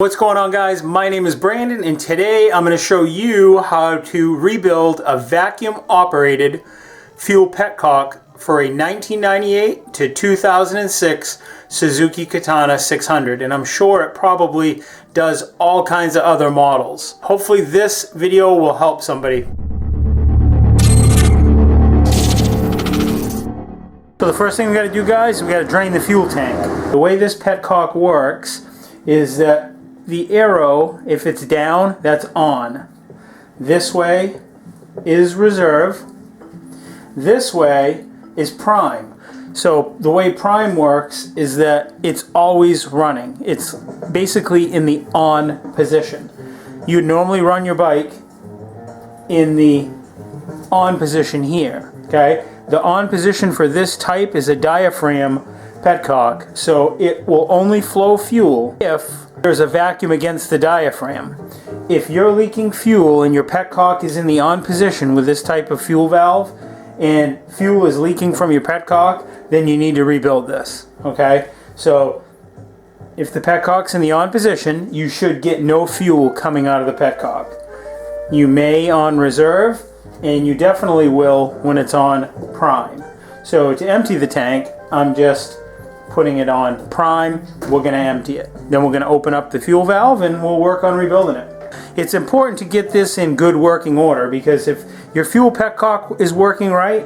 What's going on, guys? My name is Brandon, and today I'm going to show you how to rebuild a vacuum operated fuel petcock for a 1998 to 2006 Suzuki Katana 600, and I'm sure it probably does all kinds of other models. Hopefully this video will help somebody. So the first thing we got to do, guys, we got to drain the fuel tank. The way this petcock works is that the arrow, if it's down, that's on. This way is reserve. This way is prime. So the way prime works is that it's always running. It's basically in the on position. You'd normally run your bike in the on position here, okay? The on position for this type is a diaphragm petcock, so it will only flow fuel if there's a vacuum against the diaphragm. If you're leaking fuel and your petcock is in the on position with this type of fuel valve and fuel is leaking from your petcock, then you need to rebuild this, okay? So if the petcock's in the on position, you should get no fuel coming out of the petcock. You may on reserve, and you definitely will when it's on prime. So to empty the tank, I'm just putting it on prime. We're going to empty it. Then we're going to open up the fuel valve and we'll work on rebuilding it. It's important to get this in good working order, because if your fuel petcock is working right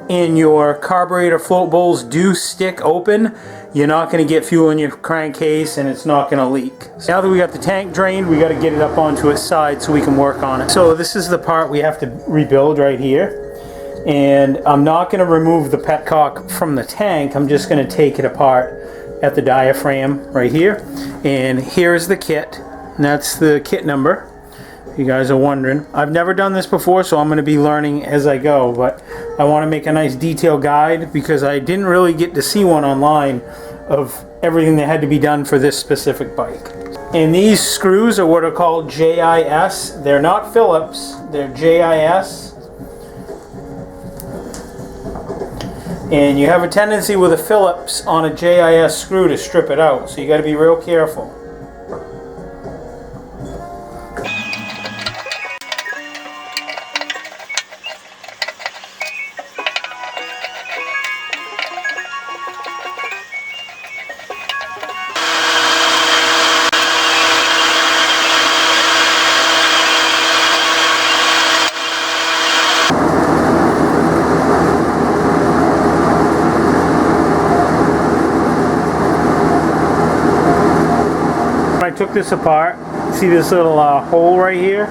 and your carburetor float bowls do stick open, you're not going to get fuel in your crankcase and it's not going to leak. So now that we got the tank drained, we got to get it up onto its side so we can work on it. So this is the part we have to rebuild right here. And I'm not going to remove the petcock from the tank. I'm just going to take it apart at the diaphragm right here. And here's the kit. And that's the kit number, if you guys are wondering. I've never done this before, so I'm going to be learning as I go. But I want to make a nice detail guide because I didn't really get to see one online of everything that had to be done for this specific bike. And these screws are what are called JIS. They're not Phillips, they're JIS. And you have a tendency with a Phillips on a JIS screw to strip it out, so you got to be real careful. I took this apart. See this little hole right here?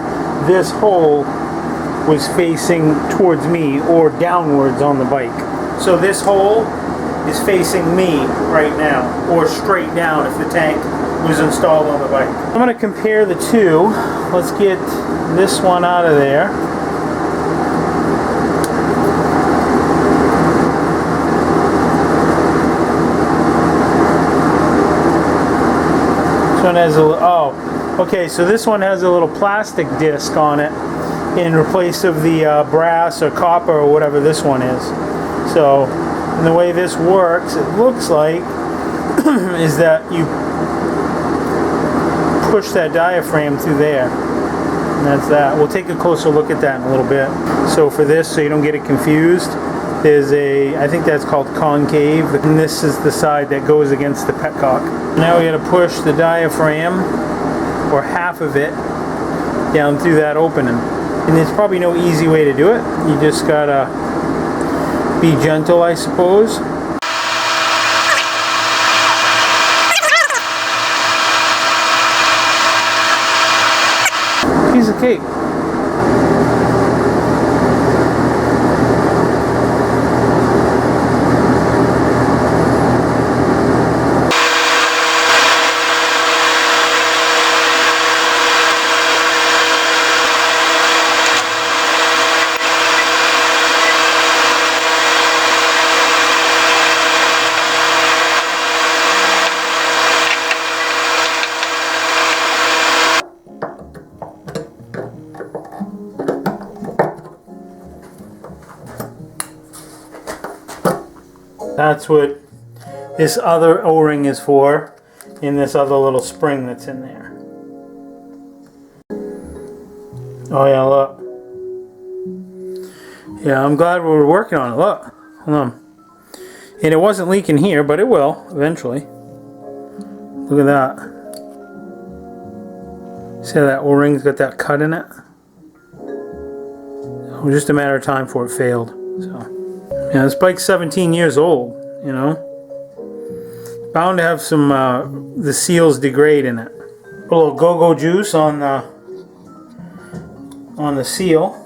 This hole was facing towards me or downwards on the bike. So this hole is facing me right now, or straight down if the tank was installed on the bike. I'm going to compare the two. Let's get this one out of there. One has a, okay, so this one has a little plastic disc on it in place of the brass or copper or whatever this one is. So, and the way this works, it looks like, is that you push that diaphragm through there. And that's that. We'll take a closer look at that in a little bit. So for this, so you don't get it confused, there's a, I think that's called concave, and this is the side that goes against the petcock. Now we got to push the diaphragm, or half of it, down through that opening. And there's probably no easy way to do it. You just gotta be gentle, I suppose. Piece of cake. That's what this other O-ring is for. in this other little spring that's in there. Oh yeah, look. Yeah, I'm glad we were working on it. Look, hold on. And it wasn't leaking here, but it will eventually. Look at that. See how that O-ring's got that cut in it? It was just a matter of time before it failed. So, yeah, this bike's 17 years old, you know. Bound to have some the seals degrade in it. Put a little go-go juice on the seal.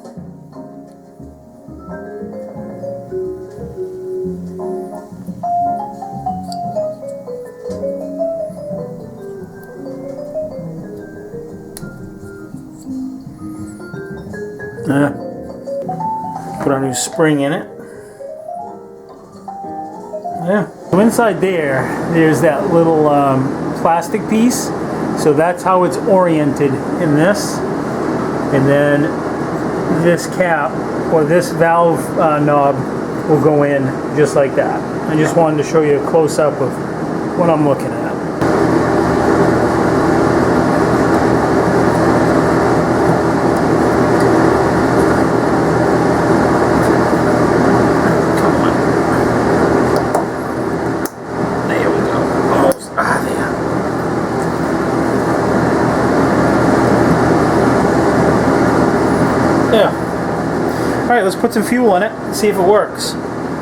Put our new spring in it. Yeah. So inside there's that little plastic piece. So that's how it's oriented in this. And then this cap or this valve knob will go in just like that. I just wanted to show you a close-up of what I'm looking at. Alright, let's put some fuel in it and see if it works.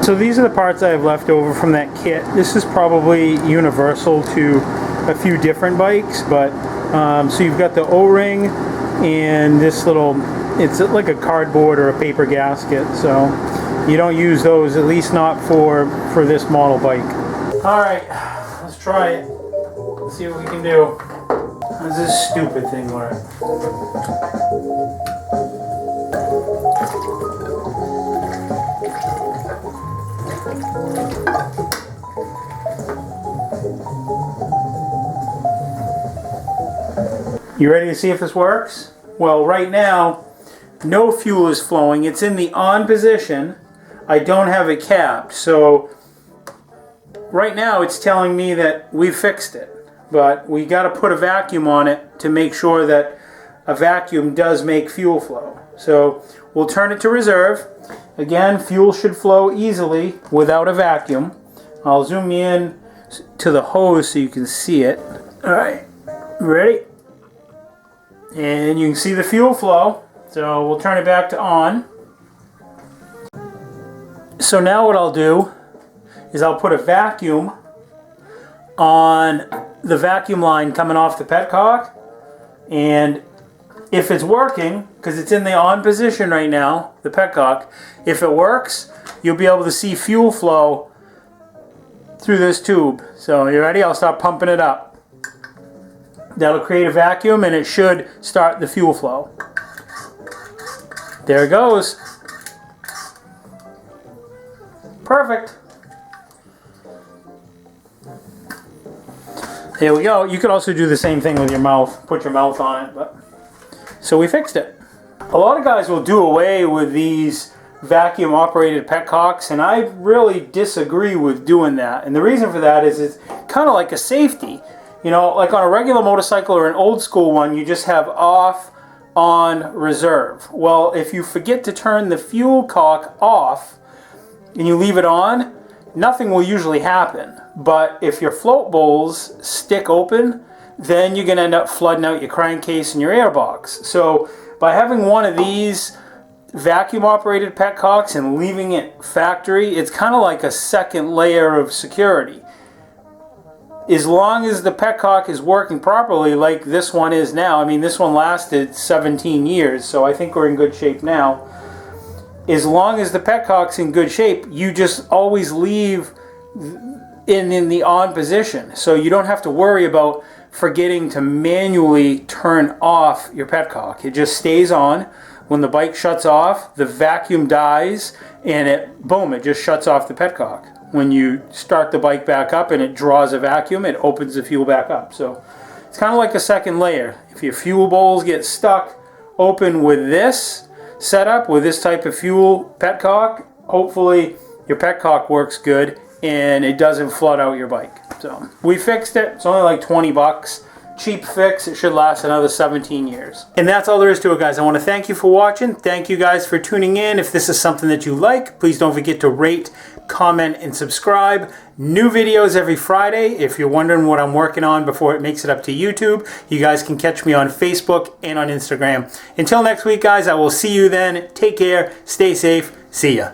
So these are the parts I have left over from that kit. This is probably universal to a few different bikes, but so you've got the O-ring and this little, it's like a cardboard or a paper gasket, so you don't use those, at least not for this model bike. Alright, let's try it. Let's see what we can do. How does this stupid thing work? You ready to see if this works? Well, right now, no fuel is flowing. It's in the on position. I don't have it capped. So right now it's telling me that we fixed it. But we got to put a vacuum on it to make sure that a vacuum does make fuel flow. So we'll turn it to reserve. Again, fuel should flow easily without a vacuum. I'll zoom in to the hose so you can see it. Alright, ready? And you can see the fuel flow. So we'll turn it back to on. So now what I'll do is I'll put a vacuum on the vacuum line coming off the petcock, and if it's working, because it's in the on position right now, the petcock, if it works, you'll be able to see fuel flow through this tube. So you ready? I'll start pumping it up. That'll create a vacuum and it should start the fuel flow. There it goes. Perfect. There we go. You could also do the same thing with your mouth. Put your mouth on it. But so we fixed it. A lot of guys will do away with these vacuum operated petcocks, and I really disagree with doing that. And the reason for that is it's kind of like a safety. You know, like on a regular motorcycle or an old school one, you just have off, on, reserve. Well, if you forget to turn the fuel cock off and you leave it on, nothing will usually happen. But if your float bowls stick open, then you're going to end up flooding out your crankcase and your airbox. So by having one of these vacuum operated petcocks and leaving it factory, it's kind of like a second layer of security. As long as the petcock is working properly like this one is now, I mean this one lasted 17 years, so I think we're in good shape now. As long as the petcock's in good shape, you just always leave in the on position. So you don't have to worry about forgetting to manually turn off your petcock. It just stays on. When the bike shuts off, the vacuum dies and it, boom, it just shuts off the petcock. When you start the bike back up and it draws a vacuum, it opens the fuel back up. So it's kind of like a second layer. If your fuel bowls get stuck open with this setup, with this type of fuel petcock, hopefully your petcock works good and it doesn't flood out your bike. So we fixed it. It's only like 20 bucks. Cheap fix. It should last another 17 years. And that's all there is to it, guys. I want to thank you for watching. Thank you guys for tuning in. If this is something that you like, please don't forget to rate, comment, and subscribe. New videos every Friday. If you're wondering what I'm working on before it makes it up to YouTube, you guys can catch me on Facebook and on Instagram. Until next week, guys, I will see you then. Take care. Stay safe. See ya.